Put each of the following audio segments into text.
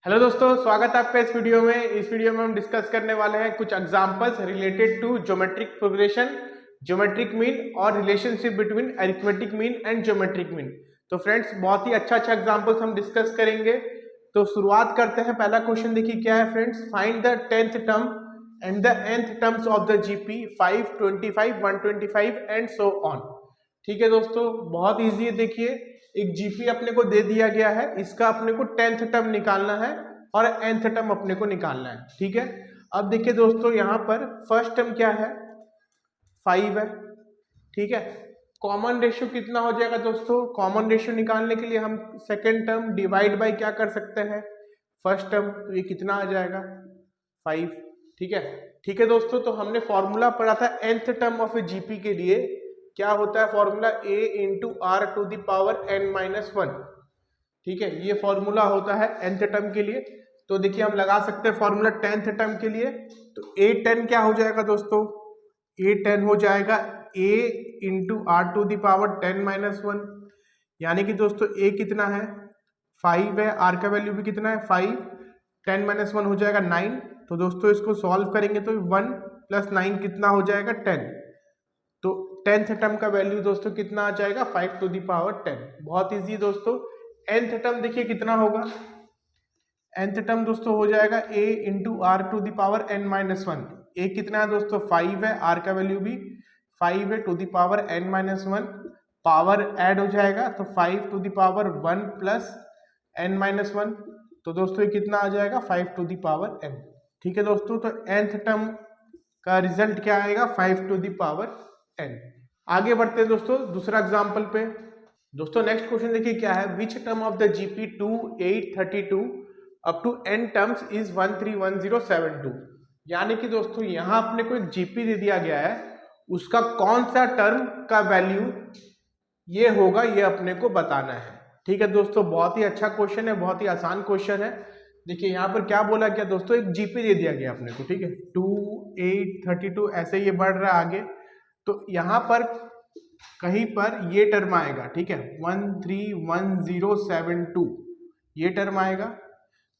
Hello दोस्तों, स्वागत है आपका इस वीडियो में। इस वीडियो में हम डिस्कस करने वाले हैं कुछ examples related to geometric progression, geometric mean और relationship between arithmetic mean and geometric mean. तो फ्रेंड्स, बहुत ही अच्छा एग्जांपल्स हम डिस्कस करेंगे। तो शुरुआत करते हैं। पहला क्वेश्चन देखिए क्या है friends. Find the 10th term and the nth terms of the GP 5, 25, 125 and so on. ठीक है दोस्तों, बहुत ईजी है। देखिए, एक जीपी अपने को दे दिया गया है, इसका अपने को 10th टर्म निकालना है और nth टर्म अपने को निकालना है। ठीक है, अब देखिए दोस्तों, यहाँ पर फर्स्ट टर्म क्या है, 5 है। ठीक है, कॉमन रेशियो कितना हो जाएगा दोस्तों। कॉमन रेशियो निकालने के लिए हम सेकेंड टर्म डिवाइड बाई क्या कर सकते हैं, फर्स्ट टर्म। तो ये कितना आ जाएगा, 5। ठीक है दोस्तों, तो हमने फॉर्मूला पढ़ा था nth term of a GP के लिए। क्या होता है formula, a into r to the power n-1। ठीक है, ये फॉर्मूला होता है nth टर्म के लिए। तो देखिए, हम लगा सकते हैं फॉर्मूला 10th टर्म के लिए। तो a10 क्या हो जाएगा दोस्तों, a10 हो जाएगा a into r to the power 10-1। यानी कि दोस्तों a कितना है, 5 है, r का वैल्यू भी कितना है, 5, 10-1 हो जाएगा 9। तो दोस्तों इसको सॉल्व करेंगे तो 1 + 9 कितना हो जाएगा, 10। तो 10th टर्म का वैल्यू दोस्तों कितना आ जाएगा, 5 टू द पावर 10। बहुत इजी दोस्तों। nth टर्म देखिए कितना होगा, nth टर्म दोस्तों हो जाएगा a into r to the power n-1। a कितना है दोस्तों, 5 है, r का वैल्यू भी 5 है, to the power n-1। Power add हो जाएगा तो 5 to the power 1 plus n-1। तो दोस्तों ये कितना आ जाएगा, 5 टू द पावर n। ठीक है दोस्तों, तो nth टर्म का रिजल्ट क्या आएगा, 5 टू द पावर n। आगे बढ़ते हैं दोस्तों दूसरा एग्जांपल पे। दोस्तों नेक्स्ट क्वेश्चन देखिए क्या है। Which term of the GP 2, 8, 32 up to n terms is 131072। यानी कि दोस्तों यहाँ अपने को एक जीपी दे दिया गया है, उसका कौन सा टर्म का वैल्यू ये होगा, ये अपने को बताना है। ठीक है दोस्तों, बहुत ही अच्छा क्वेश्चन है, बहुत ही आसान क्वेश्चन है। देखिए यहाँ पर क्या बोला गया दोस्तों, एक जीपी दे दिया गया अपने को। ठीक है, 2, 8, 32 ऐसे ये बढ़ रहा है आगे। तो यहाँ पर कहीं पर ये टर्म आएगा। ठीक है, 131072 ये टर्म आएगा।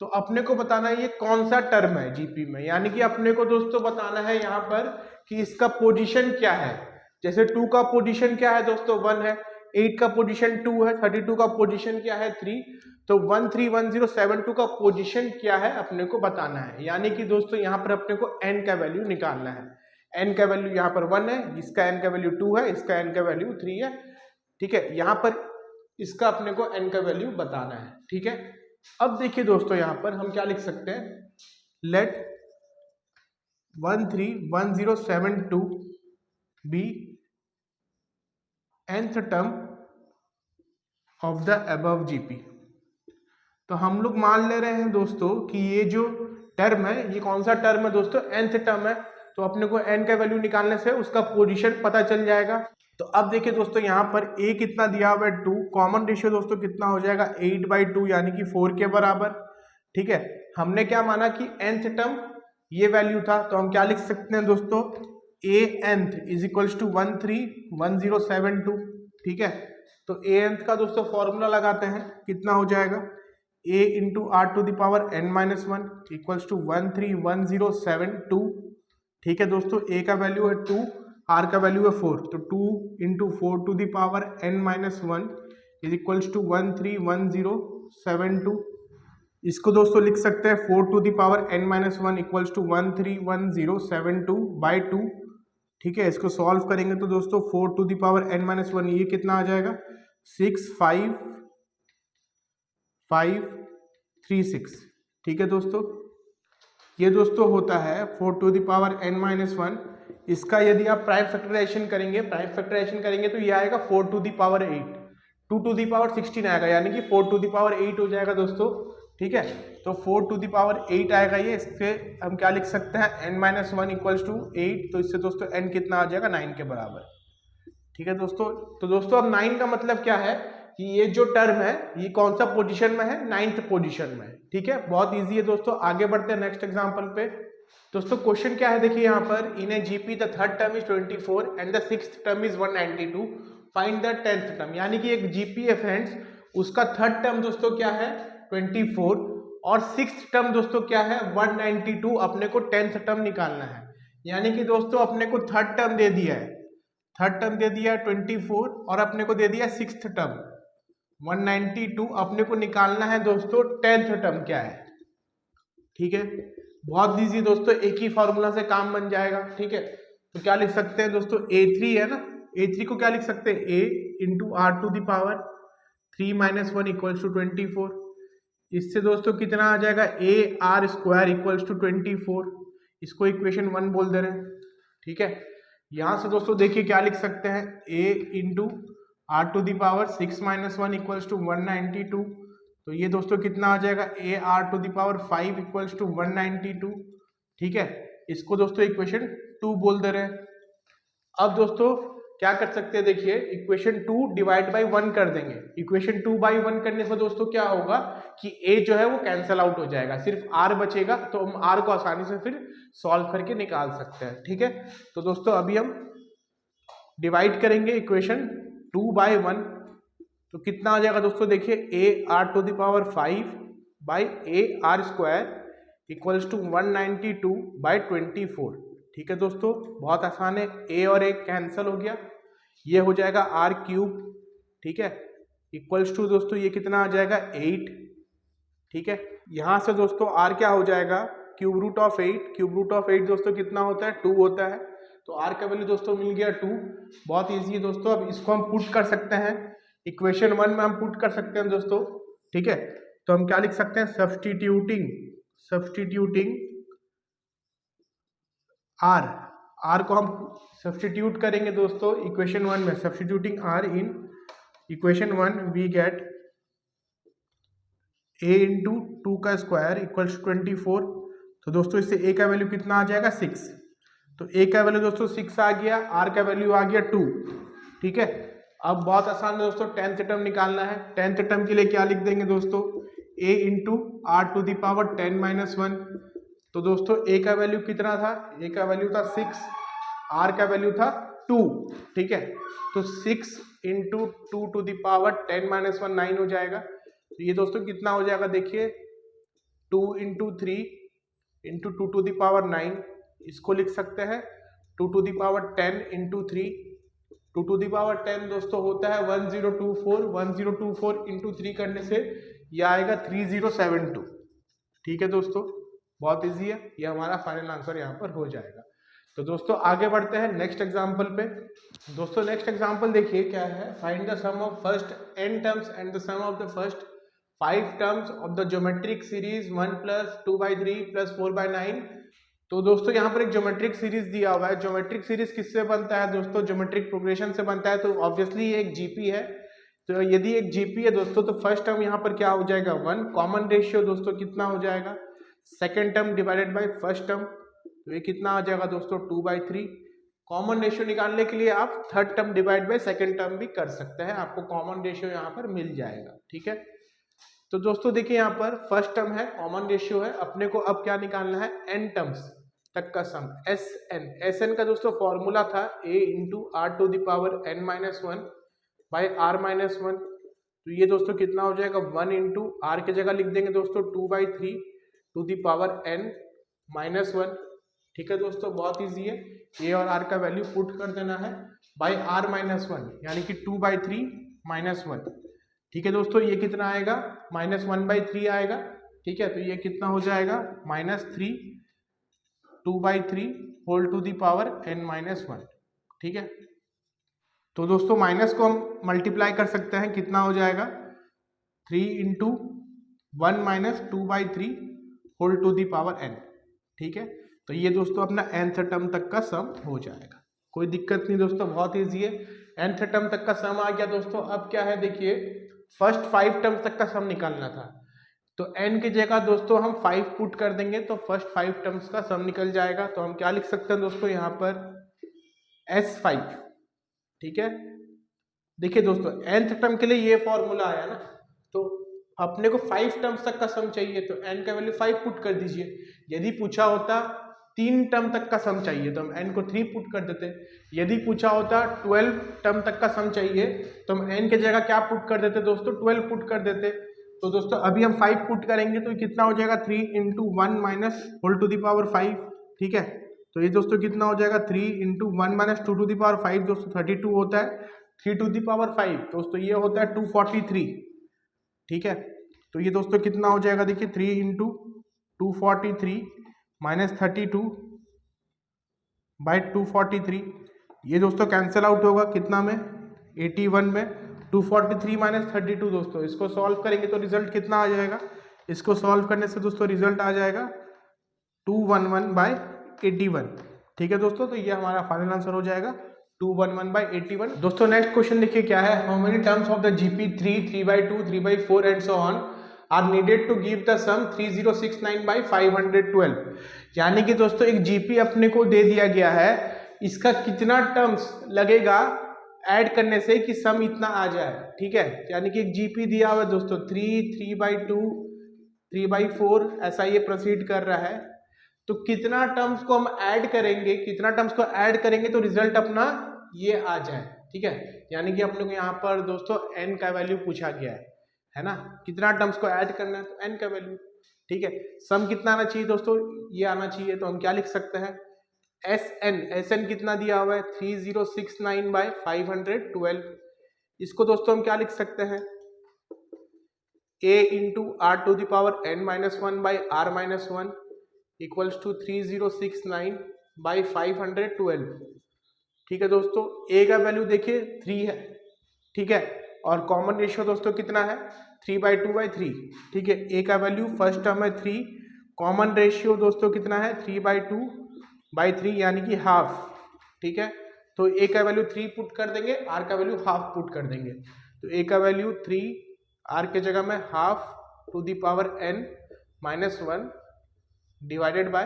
तो अपने को बताना है ये कौन सा टर्म है जीपी में। यानी कि अपने को दोस्तों बताना है यहाँ पर कि इसका पोजीशन क्या है। जैसे 2 का पोजीशन क्या है दोस्तों, 1 है, 8 का पोजीशन 2 है, 32 का पोजीशन क्या है, 3। तो 131072 का पोजीशन क्या है अपने को बताना है। यानी कि दोस्तों यहाँ पर अपने को n का वैल्यू निकालना है। n का वैल्यू यहाँ पर 1 है, इसका n का वैल्यू 2 है, इसका n का वैल्यू 3 है। ठीक है, यहाँ पर इसका अपने को n का वैल्यू बताना है। ठीक है, अब देखिए दोस्तों यहाँ पर हम क्या लिख सकते हैं, let 131072 be nth term of the above GP. तो हम लोग मान ले रहे हैं दोस्तों कि ये जो टर्म है, ये कौन सा टर्म है दोस्तों, nth टर्म है। तो अपने को n का वैल्यू निकालने से उसका पोजीशन पता चल जाएगा। तो अब देखिए दोस्तों यहाँ पर a कितना दिया हुआ है, 2। कॉमन रेशियो दोस्तों कितना हो जाएगा, 8/2 यानी कि 4 के बराबर। ठीक है, हमने क्या माना कि nth टर्म ये वैल्यू था, तो हम क्या लिख सकते हैं दोस्तों, a nth is equals to 131072। ठीक है, तो a nth का दोस्तों फॉर्मूला लगाते हैं, कितना हो जाएगा, a into r to the power n-1 equals to 131072। ठीक है दोस्तों, a का वैल्यू है 2, r का वैल्यू है 4। तो 2 into 4 to the power n-1 is equals to 131072। इसको दोस्तों लिख सकते हैं 4 to the power n-1 equals to 131072 by 2। ठीक है, इसको सॉल्व करेंगे तो दोस्तों 4 टू द पावर n-1 ये कितना आ जाएगा, 65536। ठीक है दोस्तों, ये दोस्तों होता है 4 टू द पावर n-1। इसका यदि आप प्राइम फैक्टराइजेशन करेंगे तो ये आएगा 4 to the power 8, 2 to the power 16 आएगा, यानी कि 4 टू द पावर 8 हो जाएगा दोस्तों। ठीक है, तो 4 टू द पावर 8 आएगा ये। इससे हम क्या लिख सकते हैं, n-1 इक्वल्स टू 8। तो इससे दोस्तों n कितना आ जाएगा, 9 के बराबर। ठीक है दोस्तों, तो दोस्तों अब 9 का मतलब क्या है कि ये जो टर्म है ये कौन सा पोजीशन में है, 9th पोजीशन में। ठीक है, बहुत इजी है दोस्तों। आगे बढ़ते हैं नेक्स्ट एग्जांपल पे। दोस्तों क्वेश्चन क्या है देखिए यहाँ पर, in a GP the third term is 24 and the sixth term is 192, find the 10th term. यानी कि एक जीपी है फ्रेंड्स, उसका थर्ड टर्म दोस्तों क्या है, 24 और सिक्स टर्म दोस्तों क्या है 192, अपने को 10th टर्म निकालना है। यानी कि दोस्तों अपने को थर्ड टर्म दे दिया है, थर्ड टर्म दे दिया 24 और अपने को दे दिया सिक्स्थ टर्म 192, अपने को निकालना है दोस्तों 10th टर्म क्या है। ठीक है, बहुत इजी दोस्तों, एक ही फॉर्मूला से काम बन जाएगा। ठीक है, तो क्या लिख सकते हैं दोस्तों, A3 है ना, A3 को क्या लिख सकते हैं, A into r to the power 3 - 1 equals to 24। इससे दोस्तों कितना आ जाएगा, a r square equals to 24, इसको इक्वेशन 1 बोल दे रहे हैं। ठीक है, यहां से दोस्तों देखिए क्या लिख सकते हैं, a into r to the power 6 - 1 equals to 192। तो ये दोस्तों कितना आ जाएगा, a r to the power 5 equals to 192। ठीक है, इसको दोस्तों इक्वेशन 2 बोल दे रहे हैं। अब दोस्तों क्या कर सकते हैं, देखिए इक्वेशन 2 डिवाइड बाई 1 कर देंगे। इक्वेशन 2 बाई 1 करने से दोस्तों क्या होगा कि a जो है वो कैंसल आउट हो जाएगा, सिर्फ r बचेगा, तो हम r को आसानी से फिर सॉल्व करके निकाल सकते हैं। ठीक है, तो दोस्तों अभी हम डिवाइड करेंगे इक्वेशन 2 बाई 1, तो कितना आ जाएगा दोस्तों, देखिए a r to the power 5 by a r square equals to 192 by 24। ठीक है दोस्तों, बहुत आसान है, a और a कैंसिल हो गया, ये हो जाएगा r क्यूब। ठीक है, इक्वल्स टू दोस्तों ये कितना आ जाएगा 8। ठीक है, यहां से दोस्तों r क्या हो जाएगा, cube root of 8, cube root of 8 दोस्तों कितना होता है, 2 होता है, तो r का वैल्यू दोस्तों मिल गया 2। बहुत ईजी है दोस्तों, अब इसको हम पुट कर सकते हैं इक्वेशन 1 में, हम पुट कर सकते हैं दोस्तों। ठीक है, तो हम क्या लिख सकते हैं, सब्सटीट्यूटिंग r को हम सब्सटीट्यूट करेंगे दोस्तों इक्वेशन 1 में, substituting r in equation 1 we get a into 2 का स्क्वायर इक्वल्स 24। तो दोस्तों इससे a का वैल्यू कितना आ जाएगा 6, तो a का वैल्यू दोस्तों 6 आ गया, r का वैल्यू आ गया 2। ठीक है, अब बहुत आसान है दोस्तों, 10th टर्म निकालना है। 10th टर्म के लिए क्या लिख देंगे दोस्तों, a into r to the power 10 - 1। तो दोस्तों a का वैल्यू कितना था, a का वैल्यू था 6, r का वैल्यू था 2। ठीक है, तो 6 इंटू 2 टू द पावर 10 - 1 9 हो जाएगा। तो ये दोस्तों कितना हो जाएगा, देखिए 2 into 3 into 2 to the power 9, इसको लिख सकते हैं 2 to the power 10 into 3, 2 to the power 10 दोस्तों होता है 1024, 1024 इंटू 3 करने से यह आएगा 3072। ठीक है दोस्तों, बहुत इजी है, ये हमारा फाइनल आंसर यहाँ पर हो जाएगा। तो दोस्तों आगे बढ़ते हैं नेक्स्ट एग्जांपल पे। दोस्तों नेक्स्ट एग्जांपल देखिए क्या है, find the sum of first n terms and the sum of the first 5 terms of the geometric series 1 + 2/3 + 4/9। तो दोस्तों यहाँ पर एक ज्योमेट्रिक सीरीज दिया हुआ है। ज्योमेट्रिक सीरीज किससे बनता है दोस्तों, ज्योमेट्रिक प्रोग्रेशन से बनता है, तो ऑब्वियसली ये एक जीपी है। तो यदि एक जीपी है दोस्तों, तो फर्स्ट टर्म यहाँ पर क्या हो जाएगा 1, कॉमन रेशियो दोस्तों कितना हो जाएगा, second term divided by first term, तो ये कितना आ जाएगा दोस्तों 2/3। कॉमन रेशियो निकालने के लिए आप third term divide by second term भी कर सकते हैं, आपको कॉमन रेशियो यहाँ पर मिल जाएगा। ठीक है, तो दोस्तों देखिए यहाँ पर फर्स्ट टर्म है, कॉमन रेशियो है, अपने को अब क्या निकालना है, n टर्म्स तक का सम, Sn का दोस्तों फॉर्मूला था a into r to the power n - 1 by r - 1। तो ये दोस्तों कितना हो जाएगा 1 इंटू आर की जगह लिख देंगे दोस्तों 2/3 टू द पावर n - 1। ठीक है दोस्तों, बहुत इजी है, a और r का वैल्यू पुट कर देना है बाई r - 1, यानी कि 2/3 - 1। ठीक है दोस्तों, ये कितना आएगा -1/3 आएगा। ठीक है, तो ये कितना हो जाएगा -3 2/3 whole to the power n - 1। ठीक है, तो दोस्तों माइनस को हम मल्टीप्लाई कर सकते हैं, कितना हो जाएगा 3 into 1 - 2/3 whole to the power n। ठीक है, तो ये दोस्तों अपना nth टर्म तक का सम हो जाएगा, कोई दिक्कत नहीं दोस्तों, बहुत इजी है। nth टर्म तक का सम आ गया दोस्तों। अब क्या है, देखिए फर्स्ट 5 टर्म तक का सम निकालना था, तो n की जगह दोस्तों हम 5 पुट कर देंगे, तो फर्स्ट 5 टर्म्स का सम निकल जाएगा। तो हम क्या लिख सकते हैं दोस्तों यहाँ पर S5। ठीक है, देखिए दोस्तों nth टर्म के लिए ये फॉर्मूला आया ना, तो अपने को 5 टर्म्स तक का सम चाहिए, तो n का वैल्यू 5 पुट कर दीजिए। यदि पूछा होता 3 टर्म तक का सम चाहिए तो हम n को 3 पुट कर देते। यदि पूछा होता 12 टर्म तक का सम चाहिए तो हम n की जगह क्या पुट कर देते दोस्तों, 12 पुट कर देते। तो दोस्तों अभी हम 5 पुट करेंगे तो कितना हो जाएगा 3 into 1 minus whole to the power 5, ठीक है। तो ये दोस्तों कितना हो जाएगा 3 into 1 minus 2 to the power 5 दोस्तों 32 होता है। 3 टू द पावर 5 दोस्तों ये होता है 243, ठीक है। तो ये दोस्तों कितना हो जाएगा देखिए 3 इंटू 243 माइनस 32 बाई 243, ये दोस्तों कैंसिल आउट होगा कितना में 81 में। 243 माइनस 32 दोस्तों इसको सॉल्व करेंगे तो रिजल्ट कितना आ जाएगा, इसको सॉल्व करने से दोस्तों रिजल्ट आ जाएगा 211 बाई 81, ठीक है दोस्तों। तो ये हमारा फाइनल आंसर हो जाएगा 211 बाई 81। दोस्तों नेक्स्ट क्वेश्चन देखिए क्या है, how many terms of the GP 3, 3/2, 3/4 and so on are needed to give the sum 3069 by 512। यानी कि दोस्तों एक जीपी अपने को दे दिया गया है, इसका कितना टर्म्स लगेगा ऐड करने से कि सम इतना आ जाए, ठीक है। यानी कि एक जीपी दिया हुआ है दोस्तों 3, 3/2, 3/4 ऐसा ये प्रोसीड कर रहा है। तो कितना टर्म्स को हम ऐड करेंगे, कितना टर्म्स को ऐड करेंगे तो रिजल्ट अपना ये आ जाए, ठीक है। यानी कि अपने को यहाँ पर दोस्तों n का वैल्यू पूछा गया है ना, कितना टर्म्स को ऐड करना है तो n का वैल्यू, ठीक है। सम कितना आना चाहिए दोस्तों, ये आना चाहिए। तो हम क्या लिख सकते हैं SN कितना दिया हुआ है 3069 बाई 512। इसको दोस्तों हम क्या लिख सकते हैं a into r to the power n minus 1 by r minus 1 equals to 3069 by 512, ठीक है दोस्तों। a का वैल्यू देखिए 3 है, ठीक है, और कॉमन रेशियो दोस्तों कितना है 3/2/3, ठीक है। a का वैल्यू फर्स्ट टर्म है 3, कॉमन रेशियो दोस्तों कितना है 3/2/3 यानी कि हाफ, ठीक है। तो a का वैल्यू 3 पुट कर देंगे, r का वैल्यू हाफ पुट कर देंगे। तो a का वैल्यू 3, r के जगह में half to the power n minus 1 divided by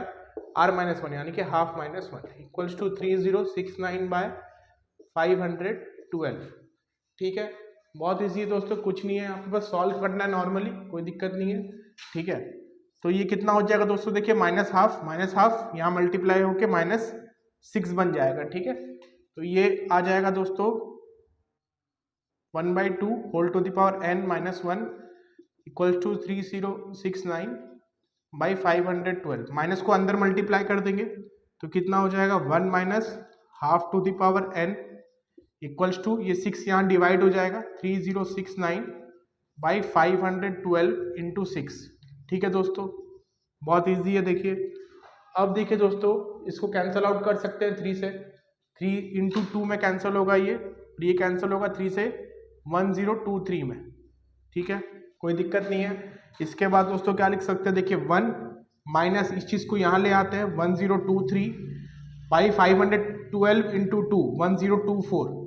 r minus 1 यानी कि half minus 1 equals to 3069 by 512, ठीक है। बहुत इजी है दोस्तों, कुछ नहीं है, आपको बस सॉल्व करना है नॉर्मली, कोई दिक्कत नहीं है, ठीक है। तो ये कितना हो जाएगा दोस्तों देखिए माइनस हाफ यहाँ मल्टीप्लाई होके -6 बन जाएगा, ठीक है। तो ये आ जाएगा दोस्तों 1/2 whole to the power n minus 1 equals to 3069 by 512। Minus को अंदर मल्टीप्लाई कर देंगे तो कितना हो जाएगा 1 minus half to the power n equals to ये 6 यहाँ डिवाइड हो जाएगा 3069 बाई 512 इंटू 6, ठीक है दोस्तों। बहुत इजी है देखिए। अब देखिए दोस्तों इसको कैंसिल आउट कर सकते हैं 3 से, 3 इंटू 2 में कैंसिल होगा ये कैंसिल होगा 3 से 1023 में, ठीक है, कोई दिक्कत नहीं है। इसके बाद दोस्तों क्या लिख सकते हैं देखिए 1 माइनस इस चीज़ को यहाँ ले आते हैं 1023 by 512 into 2 1024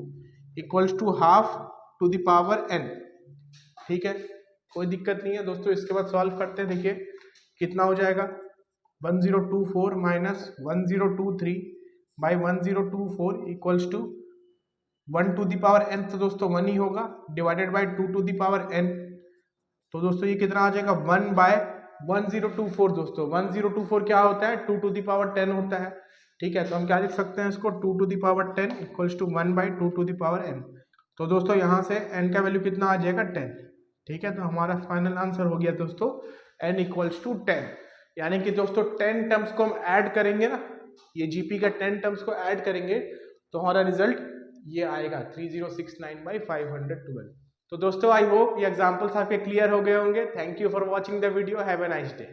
equals to half to the power n, ठीक है, कोई दिक्कत नहीं है दोस्तों। इसके बाद सॉल्व करते हैं, देखिए कितना हो जाएगा 1024 minus 1023 by 1024 equals to 1 to the power n, तो दोस्तों 1 ही होगा, divided by 2 to the power n। तो दोस्तों ये कितना आ जाएगा 1 बाय 1024 दोस्तों 1024 क्या होता है 2 टू द पावर 10 होता है, ठीक है। तो हम क्या लिख सकते हैं इसको 2 to the power 10 equals to 1 by 2 to the power n। तो दोस्तों यहाँ से n का वैल्यू कितना आ जाएगा 10, ठीक है। तो हमारा फाइनल आंसर हो गया दोस्तों n इक्वल्स टू 10। यानी कि दोस्तों 10 टर्म्स को हम ऐड करेंगे ना, ये जीपी का 10 टर्म्स को ऐड करेंगे तो हमारा रिजल्ट ये आएगा 3069 बाई 512। तो दोस्तों आई होप ये एग्जाम्पल्स आपके क्लियर हो गए होंगे। Thank you for watching the video, have a nice day.